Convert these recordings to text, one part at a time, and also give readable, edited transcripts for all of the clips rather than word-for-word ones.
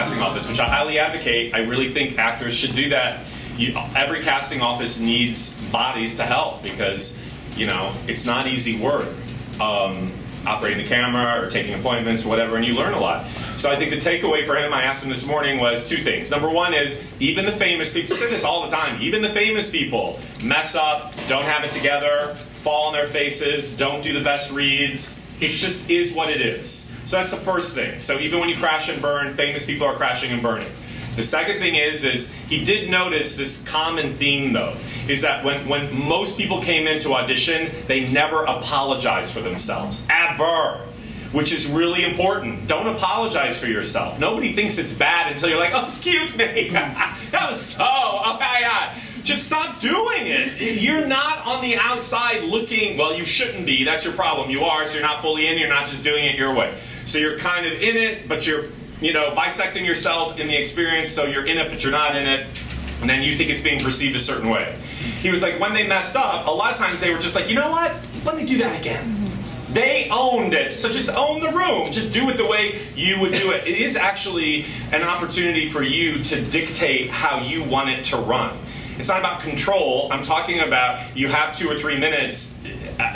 casting office, which I highly advocate. I really think actors should do that. Every casting office needs bodies to help because, you know, it's not easy work. Operating the camera or taking appointments or whatever, and you learn a lot. So I think the takeaway for him, I asked him this morning, was two things. Number one is, even the famous people, say this all the time, even the famous people mess up, don't have it together, fall on their faces, don't do the best reads. It just is what it is. So that's the first thing. So even when you crash and burn, famous people are crashing and burning. The second thing is he did notice this common theme, though, is that when most people came into audition, they never apologize for themselves, ever, which is really important. Don't apologize for yourself. Nobody thinks it's bad until you're like, oh, excuse me, that was so, oh my God. Just stop doing it. You're not on the outside looking, well, you shouldn't be, that's your problem. You are, so you're not fully in, you're not just doing it your way. So you're kind of in it, but you're, you know, bisecting yourself in the experience, so you're in it, but you're not in it, and then you think it's being perceived a certain way. He was like, when they messed up, a lot of times they were just like, you know what, let me do that again. They owned it, so just own the room. Just do it the way you would do it. It is actually an opportunity for you to dictate how you want it to run. It's not about control. I'm talking about you have 2 or 3 minutes.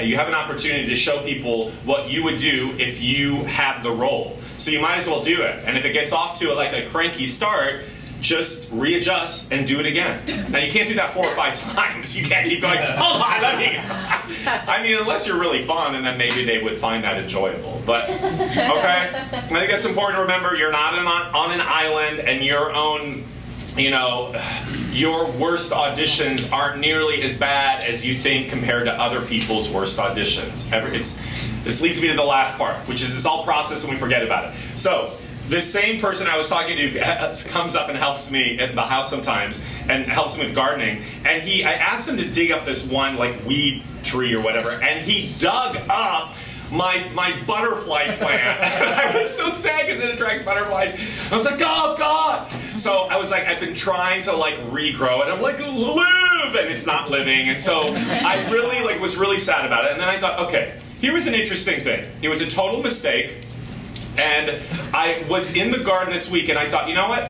You have an opportunity to show people what you would do if you had the role. So you might as well do it. And if it gets off to like a cranky start, just readjust and do it again. Now you can't do that 4 or 5 times. You can't keep going, hold on, let me. I mean, unless you're really fun, and then maybe they would find that enjoyable. But, okay? I think that's important to remember. You're not on an island, and your own, you know, your worst auditions aren't nearly as bad as you think compared to other people's worst auditions. This leads me to the last part, which is this all process and we forget about it. So, this same person I was talking to comes up and helps me at the house sometimes and helps me with gardening. And I asked him to dig up this one like weed tree or whatever, and he dug up my butterfly plant. I was so sad because it attracts butterflies. I was like, oh God. So I was like, I've been trying to like regrow it. I'm like, live, and it's not living. And so I really was really sad about it. And then I thought, okay, here was an interesting thing. It was a total mistake. And I was in the garden this week and I thought, you know what?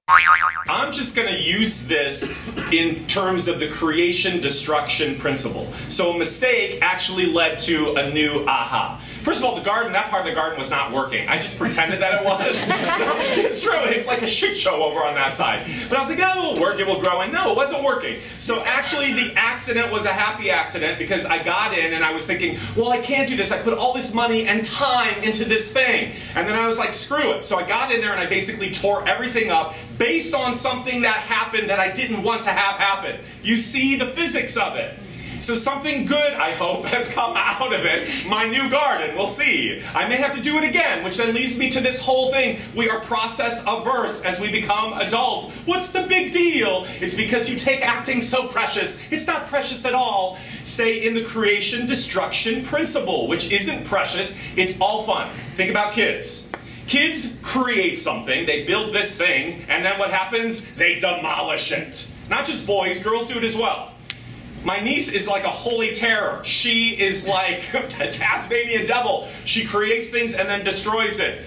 I'm just going to use this in terms of the creation-destruction principle. So a mistake actually led to a new aha. First of all, that part of the garden was not working. I just pretended that it was. So it's true, it's like a shit show over on that side. But I was like, oh, it'll work, it will grow. And no, it wasn't working. So actually the accident was a happy accident because I got in and I was thinking, well, I can't do this. I put all this money and time into this thing. And then I was like, screw it. So I got in there and I basically tore everything up based on something that happened that I didn't want to have happen. You see the physics of it. So something good, I hope, has come out of it. My new garden, we'll see. I may have to do it again, which then leads me to this whole thing. We are process averse as we become adults. What's the big deal? It's because you take acting so precious. It's not precious at all. Stay in the creation-destruction principle, which isn't precious. It's all fun. Think about kids. Kids create something, they build this thing, and then what happens? They demolish it. Not just boys, girls do it as well. My niece is like a holy terror. She is like a Tasmanian devil. She creates things and then destroys it.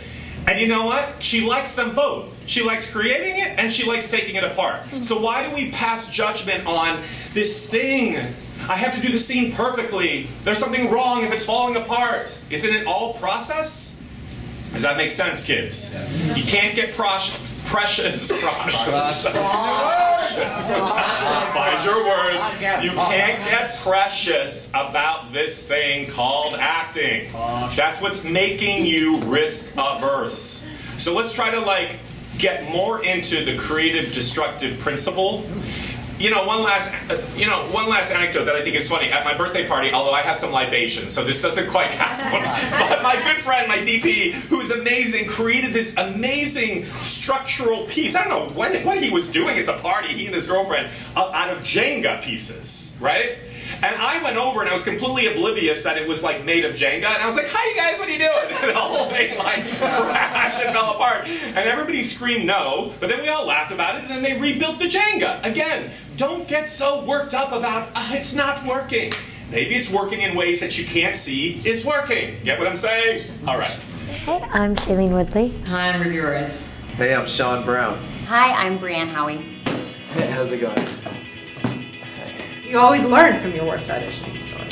And you know what? She likes them both. She likes creating it and she likes taking it apart. So why do we pass judgment on this thing? I have to do the scene perfectly. There's something wrong if it's falling apart. Isn't it all process? Does that make sense, kids? Yeah. You can't get precious. Find your words. You can't get precious about this thing called acting. That's what's making you risk averse. So let's try to get more into the creative destructive principle. One last anecdote that I think is funny. At my birthday party, although I had some libations, so this doesn't quite count, but my good friend, my DP, who's amazing, created this amazing structural piece. I don't know what he was doing at the party, he and his girlfriend, out of Jenga pieces, right? And I went over and I was completely oblivious that it was made of Jenga. And I was like, hi you guys, what are you doing? And the whole thing crashed and fell apart. And everybody screamed no, but then we all laughed about it and then they rebuilt the Jenga. Again, don't get so worked up about, it's not working. Maybe it's working in ways that you can't see is working. Get what I'm saying? All right. Hey, I'm Shailene Woodley. Hi, I'm Ruby Rose. Hey, I'm Sean Brown. Hi, I'm Brianne Howie. Hey, how's it going? You always learn from your worst audition story.